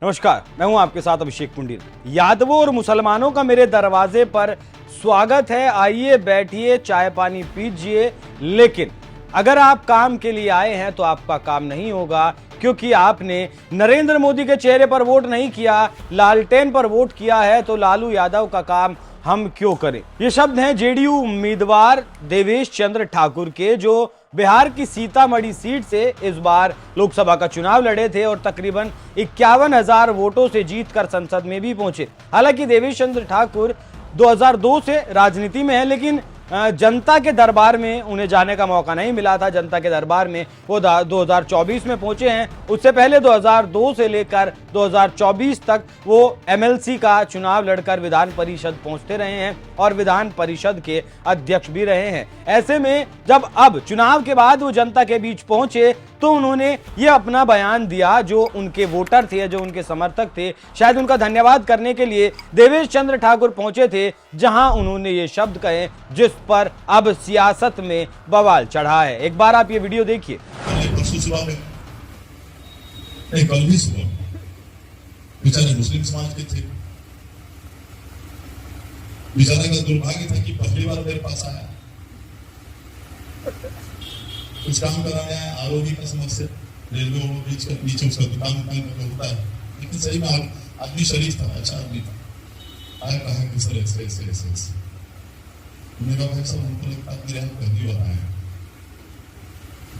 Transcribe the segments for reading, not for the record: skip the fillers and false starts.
नमस्कार, मैं हूं आपके साथ अभिषेक पुंडीर। यादवों और मुसलमानों का मेरे दरवाजे पर स्वागत है, आइए बैठिए, चाय पानी पीजिए। लेकिन अगर आप काम के लिए आए हैं तो आपका काम नहीं होगा, क्योंकि आपने नरेंद्र मोदी के चेहरे पर वोट नहीं किया, लालटेन पर वोट किया है। तो लालू यादव का काम हम क्यों करें। ये शब्द हैं जेडीयू उम्मीदवार देवेश चंद्र ठाकुर के, जो बिहार की सीतामढ़ी सीट से इस बार लोकसभा का चुनाव लड़े थे और तकरीबन 51,000 वोटों से जीतकर संसद में भी पहुंचे। हालांकि देवेश चंद्र ठाकुर 2002 से राजनीति में है, लेकिन जनता के दरबार में उन्हें जाने का मौका नहीं मिला था। जनता के दरबार में वो 2024 में पहुंचे हैं। उससे पहले 2002 से लेकर 2024 तक वो एमएलसी का चुनाव लड़कर विधान परिषद पहुंचते रहे हैं और विधान परिषद के अध्यक्ष भी रहे हैं। ऐसे में जब अब चुनाव के बाद वो जनता के बीच पहुंचे तो उन्होंने ये अपना बयान दिया। जो उनके वोटर थे, जो उनके समर्थक थे, शायद उनका धन्यवाद करने के लिए देवेश चंद्र ठाकुर पहुंचे थे, जहां उन्होंने ये शब्द कहे जिस पर अब सियासत में बवाल चढ़ा है। एक बार आप ये वीडियो देखिए। कल भी सुबह बेचारे मुस्लिम समाज के थे, बेचारे का दुर्भाग्य था कि पहली बार मेरे पास आया, कुछ काम कराने आया, आरोग्य का समस्या, रेलवे बीच का नीचे उसका दुकान होता है। लेकिन सही में आदमी शरीफ था, अच्छा आदमी था। आया कहा कि सर ऐसे ऐसे ऐसे ऐसे। मैंने कहा भाई साहब हमको लगता है मेरे यहाँ पहली बार आए हैं।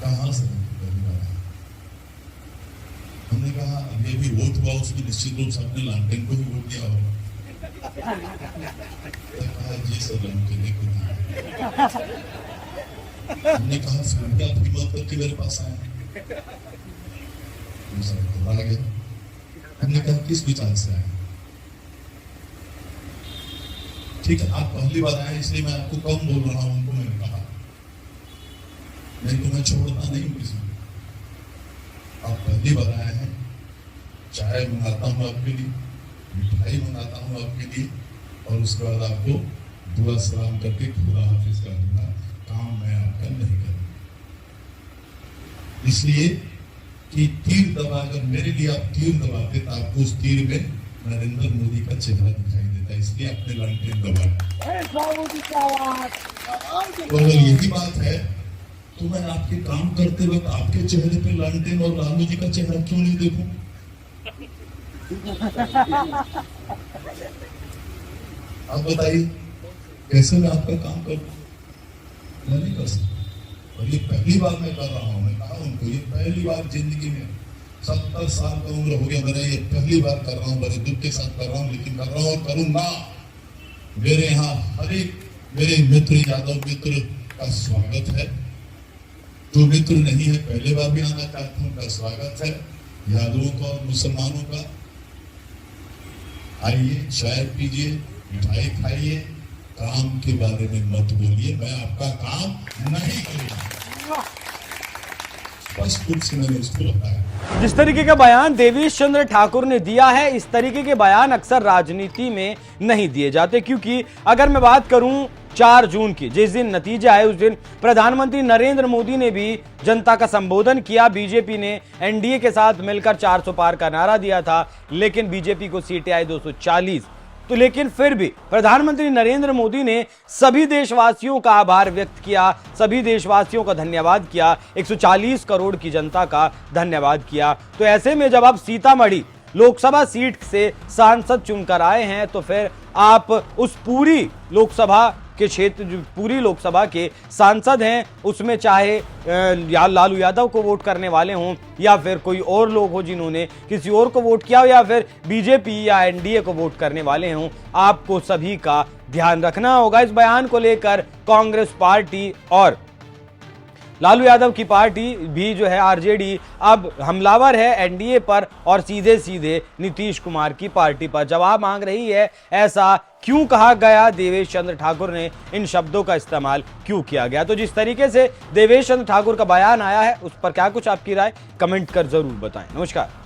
कहाँ से पहली बार आए? हमने कहा ये भी वोट हुआ, उसकी निश्चित रूप से अपने लालटेन को भी वोट दिया होगा। कहा जी सर लालटेन को दिया। हमने कहा फिर क्या आप हिम्मत करके मेरे पास आए? हमने कहा किस विचार से आए? ठीक है, आप पहली बार आए इसलिए मैं आपको कम बोल रहा हूं। उनको मैंने कहा नहीं तो मैं छोड़ता नहीं हूं किसी को। आप पहली बार आए हैं, चाय मंगाता हूं आपके लिए, मिठाई मंगाता हूं आपके लिए, और उसके बाद आपको दुआ सलाम करके खुदा हाफिज कर दूंगा। काम मैं आपका नहीं करूंगा, इसलिए कि तीर दबाकर मेरे लिए आप तीर दबाते तो आपको उस तीर में नरेंद्र मोदी का चेहरा दिखाई देता, इसलिए अपने लालटेन दबाए। तो अगर यही बात है तो मैं आपके काम करते वक्त आपके चेहरे पे लालटेन और लालू जी का चेहरा क्यों नहीं देखूं? आप बताइए कैसे मैं आपका काम करूं? मैं नहीं कर सकता। और ये पहली बार मैं कर रहा हूं। मैं कहा उनको ये पहली बार जिंदगी में 70 साल का उम्र हो गया मेरा, ये पहली बार कर रहा हूँ। बड़े दुख के साथ कर रहा हूँ, लेकिन कर रहा हूँ और करूंगा। मेरे यहाँ हर एक मेरे मित्र, यादव मित्र का स्वागत है। जो मित्र नहीं है पहले बार भी आना चाहता हूँ, उनका स्वागत है। यादवों का और मुसलमानों का आइए, चाय पीजिए, मिठाई खाइए, काम के बारे में मत बोलिए। मैं आपका काम नहीं करूंगा, बस कुछ मैंने उसको बताया। जिस तरीके का बयान देवेश चंद्र ठाकुर ने दिया है, इस तरीके के बयान अक्सर राजनीति में नहीं दिए जाते। क्योंकि अगर मैं बात करूं 4 जून की, जिस दिन नतीजे आए, उस दिन प्रधानमंत्री नरेंद्र मोदी ने भी जनता का संबोधन किया। बीजेपी ने एनडीए के साथ मिलकर 400 पार का नारा दिया था, लेकिन बीजेपी को सीटें आई 240। तो लेकिन फिर भी प्रधानमंत्री नरेंद्र मोदी ने सभी देशवासियों का आभार व्यक्त किया, सभी देशवासियों का धन्यवाद किया, 140 करोड़ की जनता का धन्यवाद किया। तो ऐसे में जब आप सीतामढ़ी लोकसभा सीट से सांसद चुनकर आए हैं, तो फिर आप उस पूरी लोकसभा के क्षेत्र, जो पूरी लोकसभा के सांसद हैं, उसमें चाहे लालू यादव को वोट करने वाले हों या फिर कोई और लोग हो जिन्होंने किसी और को वोट किया हो, या फिर बीजेपी या एनडीए को वोट करने वाले हों, आपको सभी का ध्यान रखना होगा। इस बयान को लेकर कांग्रेस पार्टी और लालू यादव की पार्टी भी जो है आरजेडी अब हमलावर है एनडीए पर और सीधे सीधे नीतीश कुमार की पार्टी पर जवाब मांग रही है। ऐसा क्यों कहा गया? देवेश चंद्र ठाकुर ने इन शब्दों का इस्तेमाल क्यों किया गया? तो जिस तरीके से देवेश चंद्र ठाकुर का बयान आया है, उस पर क्या कुछ आपकी राय कमेंट कर जरूर बताएं। नमस्कार।